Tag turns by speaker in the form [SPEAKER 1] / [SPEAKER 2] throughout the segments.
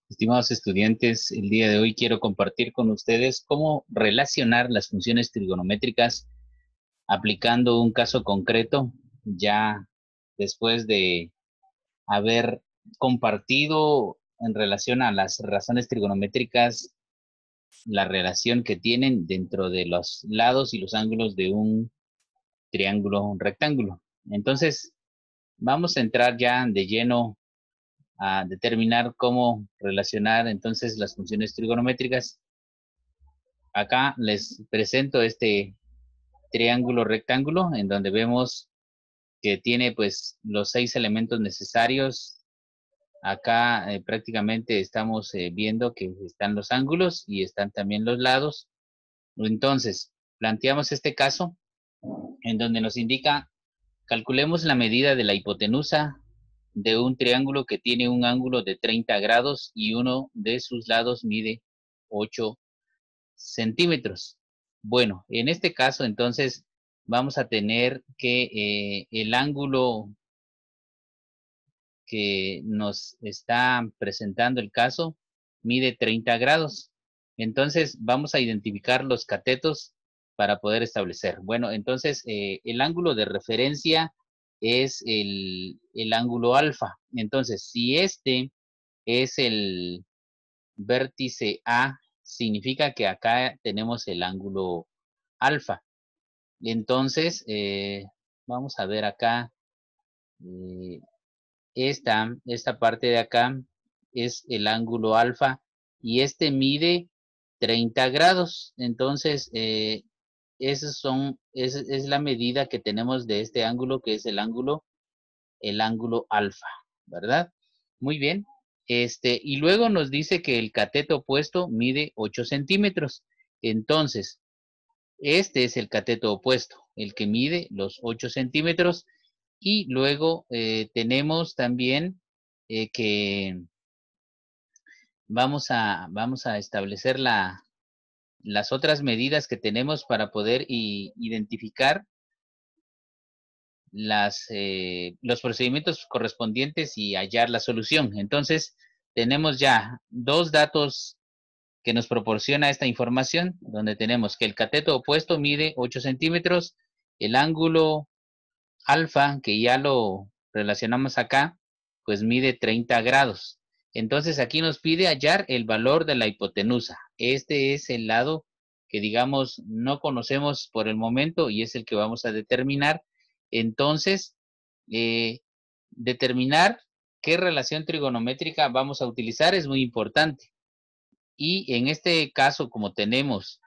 [SPEAKER 1] Estimados estudiantes, el día de hoy quiero compartir con ustedes cómo relacionar las funciones trigonométricas aplicando un caso concreto, ya después de haber compartido en relación a las razones trigonométricas la relación que tienen dentro de los lados y los ángulos de un triángulo, un rectángulo. Entonces, vamos a entrar ya de lleno a determinar cómo relacionar entonces las funciones trigonométricas. Acá les presento este triángulo rectángulo en donde vemos que tiene pues los 6 elementos necesarios. Acá prácticamente estamos viendo que están los ángulos y están también los lados. Entonces, planteamos este caso en donde nos indica, calculemos la medida de la hipotenusa de un triángulo que tiene un ángulo de 30 grados y uno de sus lados mide 8 centímetros. Bueno, en este caso entonces vamos a tener que el ángulo que nos está presentando el caso mide 30 grados. Entonces vamos a identificar los catetos para poder establecer. Bueno, entonces el ángulo de referencia es el ángulo alfa. Entonces, si este es el vértice A, significa que acá tenemos el ángulo alfa. Entonces, vamos a ver acá, eh, esta parte de acá es el ángulo alfa y este mide 30 grados. Entonces, es la medida que tenemos de este ángulo, que es el ángulo alfa, ¿verdad? Muy bien. Y luego nos dice que el cateto opuesto mide 8 centímetros. Entonces, este es el cateto opuesto, el que mide los 8 centímetros. Y luego tenemos también que vamos a establecer las otras medidas que tenemos para poder identificar los procedimientos correspondientes y hallar la solución. Entonces, tenemos ya dos datos que nos proporciona esta información, donde tenemos que el cateto opuesto mide 8 centímetros, el ángulo alfa, que ya lo relacionamos acá, pues mide 30 grados. Entonces aquí nos pide hallar el valor de la hipotenusa. Este es el lado que digamos no conocemos por el momento y es el que vamos a determinar. Entonces, eh, determinar qué relación trigonométrica vamos a utilizar es muy importante. Y en este caso, como tenemos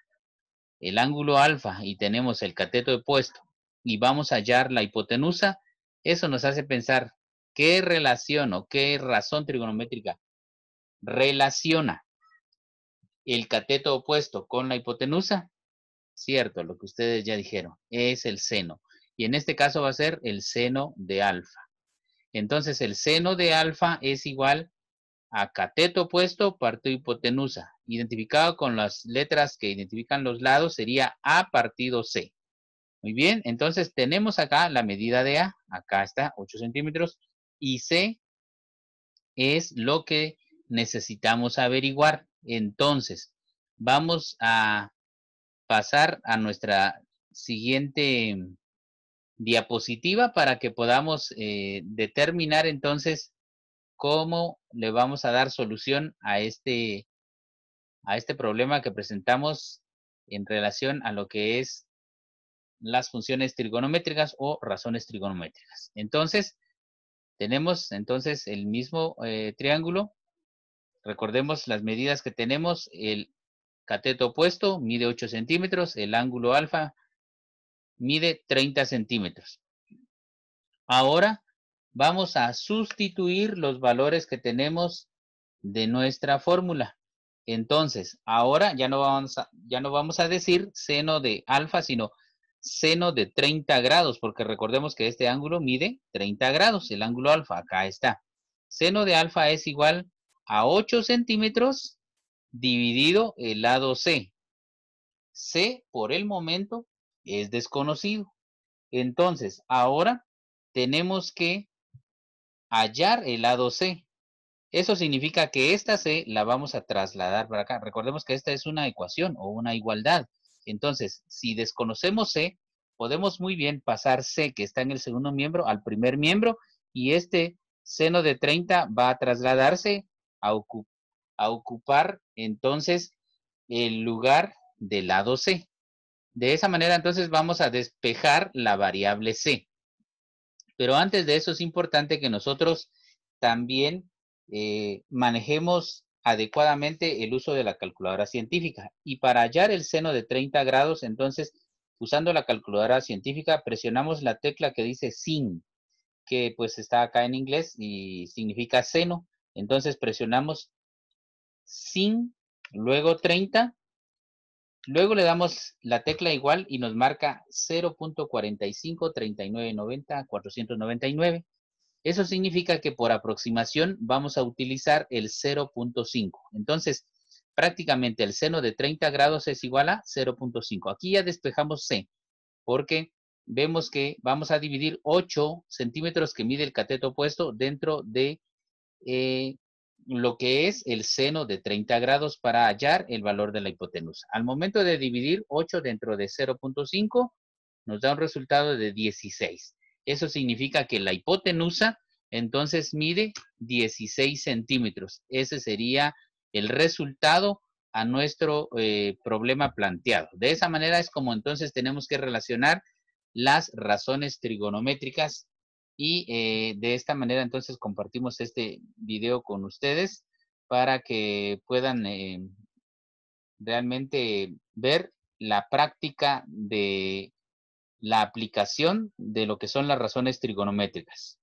[SPEAKER 1] el ángulo alfa y tenemos el cateto opuesto y vamos a hallar la hipotenusa, eso nos hace pensar qué relación o qué razón trigonométrica relaciona el cateto opuesto con la hipotenusa. Cierto, lo que ustedes ya dijeron, es el seno. Y en este caso va a ser el seno de alfa. Entonces el seno de alfa es igual a cateto opuesto partido hipotenusa. Identificado con las letras que identifican los lados sería A partido C. Muy bien, entonces tenemos acá la medida de A, acá está 8 centímetros, y C es lo que necesitamos averiguar. Entonces, vamos a pasar a nuestra siguiente diapositiva para que podamos determinar entonces cómo le vamos a dar solución a este problema que presentamos en relación a lo que es las funciones trigonométricas o razones trigonométricas. Entonces, tenemos entonces el mismo triángulo. Recordemos las medidas que tenemos. El cateto opuesto mide 8 centímetros, el ángulo alfa mide 30 centímetros. Ahora vamos a sustituir los valores que tenemos de nuestra fórmula. Entonces, ahora ya no vamos a decir seno de alfa, sino seno de 30 grados, porque recordemos que este ángulo mide 30 grados, el ángulo alfa, acá está. Seno de alfa es igual a 8 centímetros dividido el lado C. C, por el momento, es desconocido. Entonces, ahora tenemos que hallar el lado C. Eso significa que esta C la vamos a trasladar para acá. Recordemos que esta es una ecuación o una igualdad. Entonces, si desconocemos C, podemos muy bien pasar C, que está en el segundo miembro, al primer miembro, y este seno de 30 va a trasladarse a, a ocupar entonces el lugar del lado C. De esa manera, entonces, vamos a despejar la variable C. Pero antes de eso es importante que nosotros también manejemos adecuadamente el uso de la calculadora científica. Y para hallar el seno de 30 grados, entonces, usando la calculadora científica, presionamos la tecla que dice sin, que pues está acá en inglés y significa seno. Entonces presionamos sin, luego 30. Luego le damos la tecla igual y nos marca 0.453990.499. Eso significa que por aproximación vamos a utilizar el 0.5. Entonces, prácticamente el seno de 30 grados es igual a 0.5. Aquí ya despejamos C, porque vemos que vamos a dividir 8 centímetros que mide el cateto opuesto dentro de eh, lo que es el seno de 30 grados para hallar el valor de la hipotenusa. Al momento de dividir 8 dentro de 0.5, nos da un resultado de 16. Eso significa que la hipotenusa entonces mide 16 centímetros. Ese sería el resultado a nuestro problema planteado. De esa manera es como entonces tenemos que relacionar las razones trigonométricas y de esta manera entonces compartimos este video con ustedes para que puedan realmente ver la práctica de la aplicación de lo que son las razones trigonométricas.